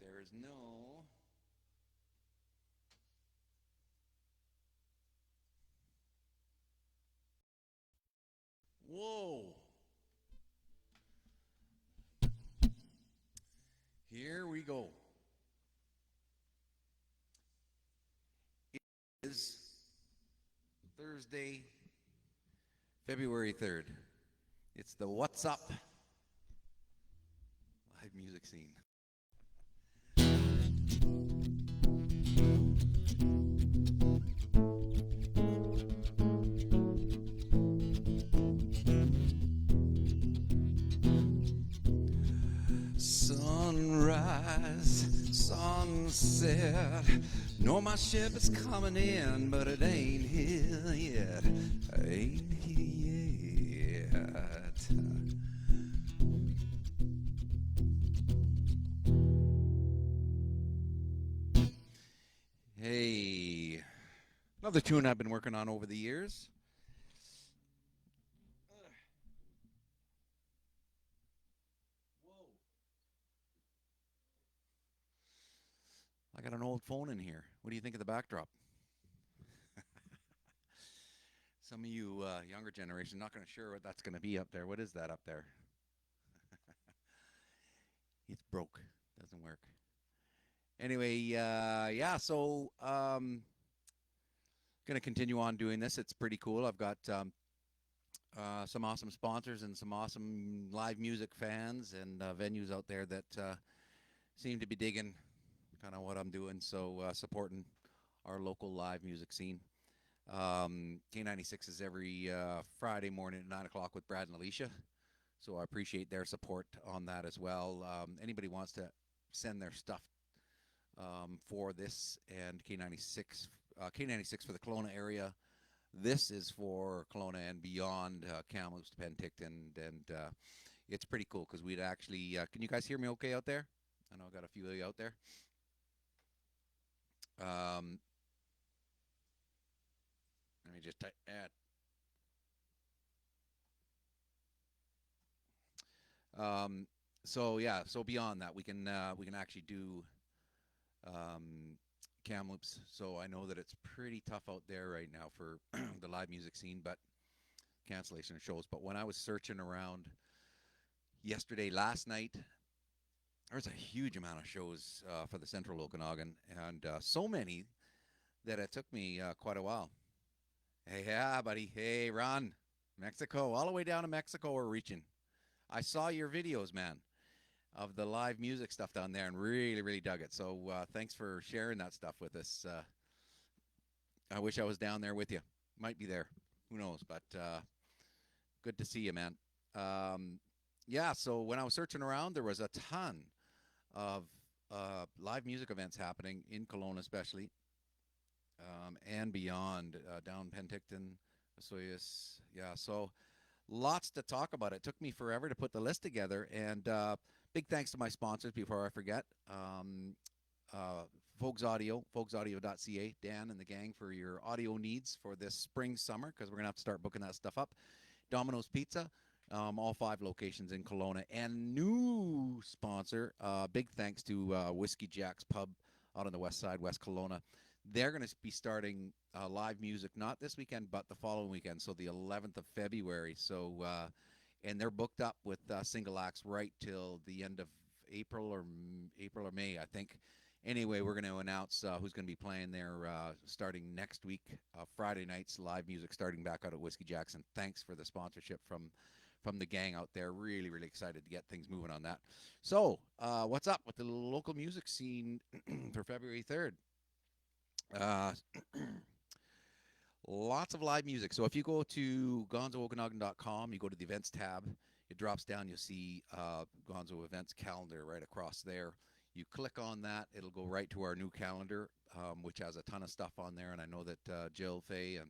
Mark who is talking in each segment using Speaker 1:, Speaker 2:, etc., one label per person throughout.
Speaker 1: There is no. Whoa! Here we go. It is Thursday, February 3rd. It's the What's Up live music scene. Sunrise, sunset. Know my ship is coming in, but it ain't here yet. Ain't here yet. Hey, another tune I've been working on over the years. I got an old phone in here. What do you think of the backdrop? Some of you younger generation not going to sure what that's going to be up there. What is that up there? It's broke. Doesn't work. Anyway, yeah. So going to continue on doing this. It's pretty cool. I've got some awesome sponsors and some awesome live music fans and venues out there that seem to be digging kind of what I'm doing. So supporting our local live music scene. K96 is every Friday morning at 9 o'clock with Brad and Alicia. So I appreciate their support on that as well. Anybody wants to send their stuff for this and K96 for the Kelowna area. This is for Kelowna and beyond, Kamloops to Penticton, and it's pretty cool because we'd actually. Can you guys hear me okay out there? I know I got a few of you out there. Um, Let me just add. So yeah, so beyond that, we can actually do um, Kamloops. So I know that it's pretty tough out there right now for the live music scene, but cancellation of shows. But when I was searching around yesterday, last night, there was a huge amount of shows for the Central Okanagan, and so many that it took me quite a while. Hey, yeah, buddy. Hey, Ron, Mexico, all the way down to Mexico, we're reaching. I saw your videos, man, of the live music stuff down there, and really, really dug it. So thanks for sharing that stuff with us. I wish I was down there with you. Might be there. Who knows? But good to see you, man. Um, yeah. So when I was searching around, there was a ton of live music events happening in Kelowna, especially, and beyond, down Penticton, Osoyoos. Yeah. So lots to talk about. It took me forever to put the list together, and big thanks to my sponsors before I forget. Uh, Folks Audio, folksaudio.ca, Dan and the gang for your audio needs for this spring, summer, because we're going to have to start booking that stuff up. Domino's Pizza, all 5 locations in Kelowna. And new sponsor, big thanks to Whiskey Jack's Pub out on the west side, West Kelowna. They're going to be starting live music not this weekend, but the following weekend, so the 11th of February. So, and they're booked up with single acts right till the end of April or May, I think. Anyway, we're going to announce who's going to be playing there starting next week. Friday nights live music starting back out at Whiskey Jackson. Thanks for the sponsorship from the gang out there. Really, really excited to get things moving on that. So, what's up with the local music scene for February 3rd? Uh, Lots of live music. So if you go to gonzookanagan.com, you go to the events tab, it drops down, you'll see Gonzo events calendar right across there. You click on that, it'll go right to our new calendar, which has a ton of stuff on there. And I know that Jill, Faye, and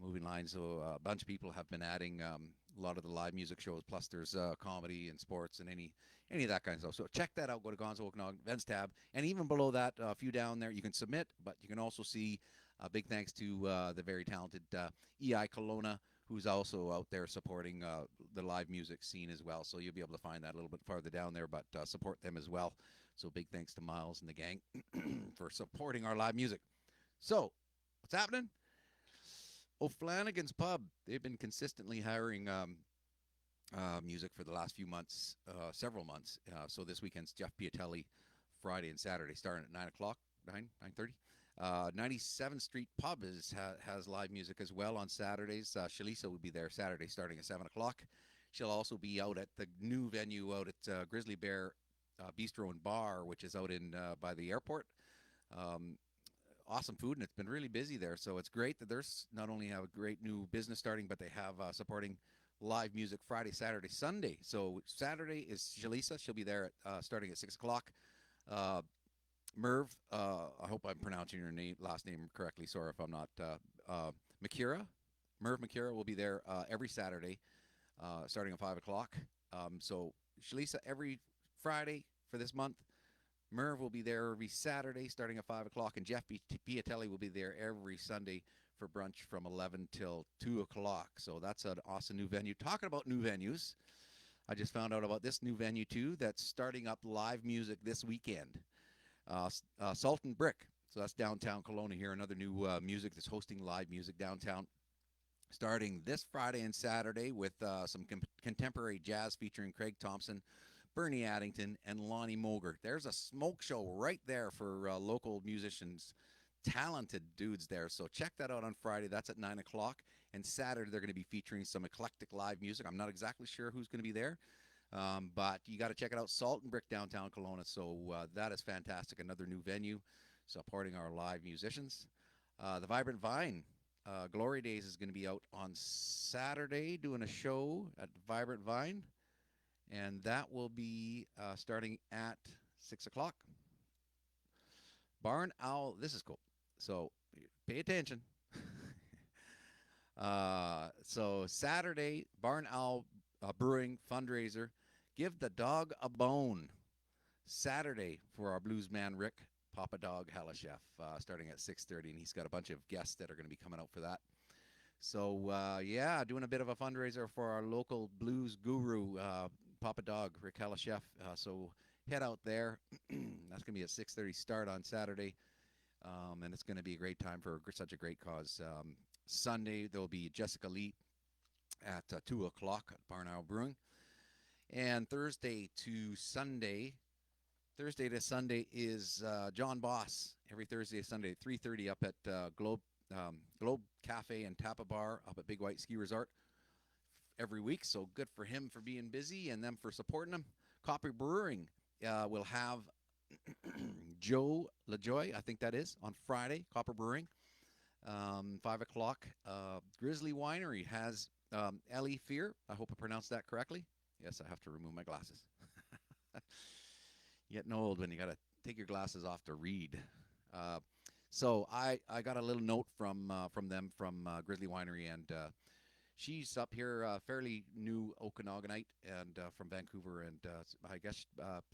Speaker 1: Moving Lines, so a bunch of people have been adding a lot of the live music shows. Plus, there's comedy and sports and any of that kind of stuff. So check that out. Go to Gonzo Okanagan events tab, and even below that, a few down there, you can submit, but you can also see. Big thanks to the very talented EI Kelowna, who's also out there supporting the live music scene as well. So you'll be able to find that a little bit farther down there, but support them as well So big thanks to Miles and the gang for supporting our live music. So what's happening? O'Flanagan's Pub. They've been consistently hiring music for the last few months, several months. So this weekend's Jeff Piatelli, Friday and Saturday, starting at 9 o'clock, 9:30. 97th Street Pub has live music as well on Saturdays. Shalisa will be there Saturday, starting at 7 o'clock. She'll also be out at the new venue out at Grizzly Bear Bistro and Bar, which is out in by the airport. Um, awesome food, and it's been really busy there. So it's great that there's not only have a great new business starting, but they have supporting live music Friday, Saturday, Sunday. So Saturday is Shalisa. She'll be there at, starting at 6 o'clock. Uh, Merv, I hope I'm pronouncing your last name correctly. Sorry if I'm not. Machura, Merv Machura will be there every Saturday, starting at 5 o'clock. So Shalisa every Friday for this month. Merv will be there every Saturday starting at 5 o'clock, and Jeff Piatelli will be there every Sunday for brunch from 11 till 2 o'clock. So that's an awesome new venue. Talking about new venues, I just found out about this new venue too that's starting up live music this weekend. Salt and Brick. So that's downtown Kelowna here. Another new music that's hosting live music downtown, starting this Friday and Saturday with some contemporary jazz featuring Craig Thomson, Bernie Addington, and Loni Moger. There's a smoke show right there for local musicians, talented dudes there. So check that out on Friday. That's at 9 o'clock. And Saturday, they're going to be featuring some eclectic live music. I'm not exactly sure who's going to be there, but you got to check it out. Salt and Brick downtown Kelowna. So that is fantastic. Another new venue supporting our live musicians. The Vibrant Vine. Glory Days is going to be out on Saturday doing a show at Vibrant Vine. And that will be starting at 6 o'clock. Barn Owl, this is cool. So pay attention. So Saturday, Barn Owl Brewing fundraiser. Give the dog a bone. Saturday for our blues man Rick, Papa Dog Halachef, starting at 6:30. And he's got a bunch of guests that are going to be coming out for that. So, yeah, doing a bit of a fundraiser for our local blues guru, Papa Dog, Rick Halachef. So head out there. That's going to be a 6:30 start on Saturday. And it's going to be a great time for such a great cause. Sunday, there'll be Jessica Lee at 2 o'clock at Barn Owl Brewing. And Thursday to Sunday is John Boss. Every Thursday and Sunday at 3:30 up at Globe Cafe and Tapa Bar up at Big White Ski Resort every week. So good for him for being busy and them for supporting him. Copper Brewing will have Joe LaJoy, I think that is, on Friday. Copper Brewing, 5 o'clock. Grizzly Winery has Ellie Fear. I hope I pronounced that correctly. Yes, I have to remove my glasses. Getting old when you got to take your glasses off to read. So I got a little note from them from Grizzly Winery, and she's up here, fairly new Okanaganite, and from Vancouver, and I guess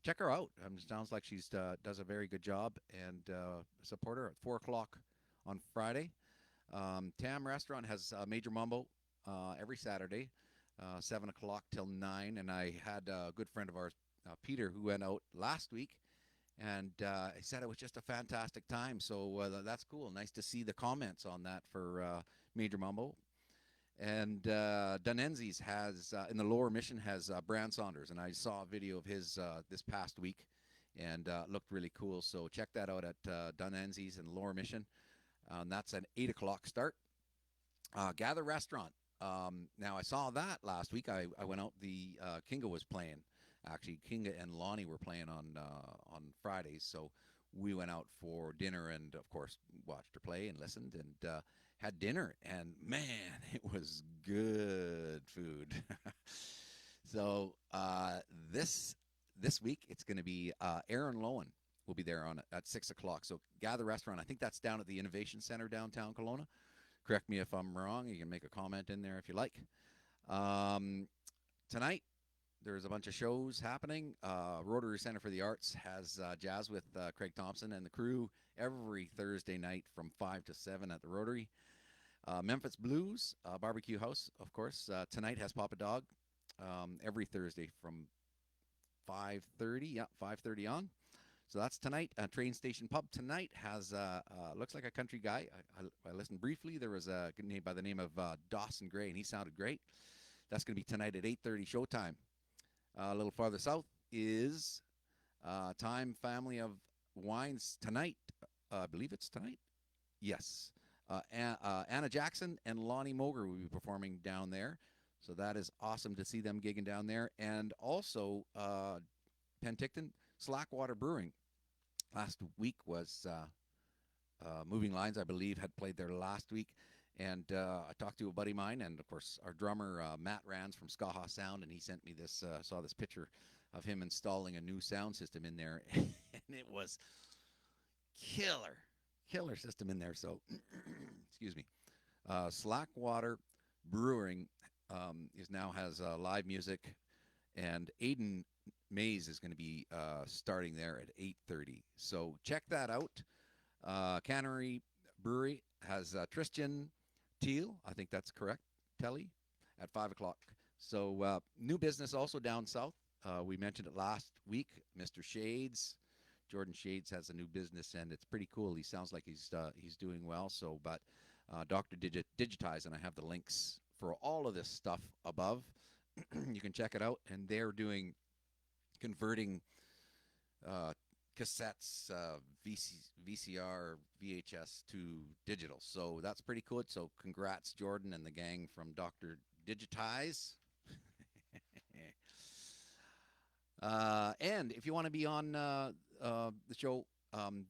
Speaker 1: check her out. It sounds like she's does a very good job, and support her at 4 o'clock on Friday. Tam Restaurant has Major Mumbo every Saturday, 7 o'clock till 9, and I had a good friend of ours, Peter, who went out last week, and he said it was just a fantastic time. So that's cool. Nice to see the comments on that for Major Mumbo. And Dunenzi's has, in the Lower Mission, has Brand Saunders, and I saw a video of his this past week, and looked really cool. So check that out at Dunenzi's in the Lower Mission. That's an 8 o'clock start. Gather Restaurant. Now, I saw that last week. I went out, the Kinga was playing. Actually, Kinga and Loni were playing on Fridays, so we went out for dinner and, of course, watched her play and listened and had dinner. And, man, it was good food. So this week, it's going to be Aaron Lowen will be there at 6 o'clock. So Gather Restaurant, I think that's down at the Innovation Center downtown Kelowna. Correct me if I'm wrong. You can make a comment in there if you like. Tonight, there's a bunch of shows happening. Rotary Center for the Arts has jazz with Craig Thomson and the crew every Thursday night from 5 to 7 at the Rotary. Memphis Blues Barbecue House, of course, tonight has Papa Dog every Thursday from 5:30. Yeah, 5:30 on. So that's tonight. Train Station Pub tonight has looks like a country guy. I listened briefly. There was a name by the name of Dawson Gray, and he sounded great. That's going to be tonight at 8:30 showtime. A little farther south is Time Family of Wines tonight. I believe it's tonight. Yes. Anna Jackson and Lonnie Moger will be performing down there. So that is awesome to see them gigging down there. And also Penticton, Slackwater Brewing. Last week was Moving Lines, I believe, had played there last week. And I talked to a buddy of mine, and of course our drummer Matt Rands from Skaha Sound, and he sent me this. Saw this picture of him installing a new sound system in there, and it was killer system in there. So, excuse me. Slackwater Brewing is now has live music, and Aiden Mays is going to be starting there at 8:30. So check that out. Cannery Brewery has Tristan Teal, I think that's correct, Telly, at 5 o'clock. So new business also down south. We mentioned it last week. Mr. Shades, Jordan Shades has a new business, and it's pretty cool. He sounds like he's doing well. So, but Dr. Digitize, and I have the links for all of this stuff above. You can check it out, and they're doing converting cassettes, VCR, VHS to digital. So that's pretty cool. So congrats, Jordan and the gang from Dr. Digitize. And if you want to be on the show,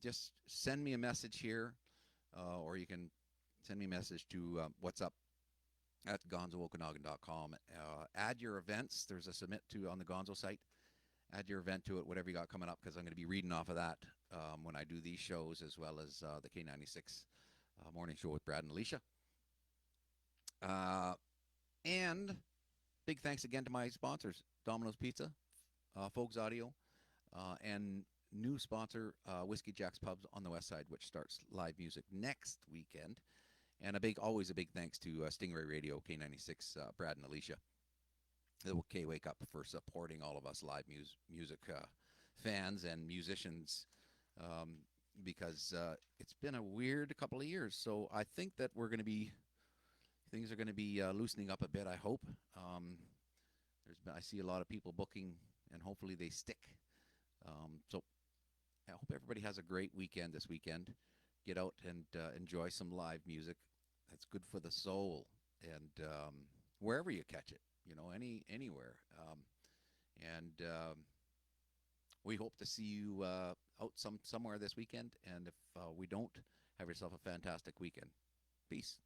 Speaker 1: just send me a message here, or you can send me a message to what's up at gonzookanagan.com. Add your events. There's a submit to on the Gonzo site. Add your event to it, whatever you got coming up, because I'm going to be reading off of that when I do these shows, as well as the K96 morning show with Brad and Alicia. And big thanks again to my sponsors, Domino's Pizza, Folks Audio, and new sponsor, Whiskey Jack's Pubs on the West Side, which starts live music next weekend. And always a big thanks to Stingray Radio, K96, Brad and Alicia. The K-Wake Up for supporting all of us live music fans and musicians, because it's been a weird couple of years. So I think that things are going to be loosening up a bit, I hope. I see a lot of people booking, and hopefully they stick. So I hope everybody has a great weekend this weekend. Get out and enjoy some live music. That's good for the soul, and wherever you catch it. Anywhere. We hope to see you out somewhere this weekend. And if we don't, have yourself a fantastic weekend. Peace.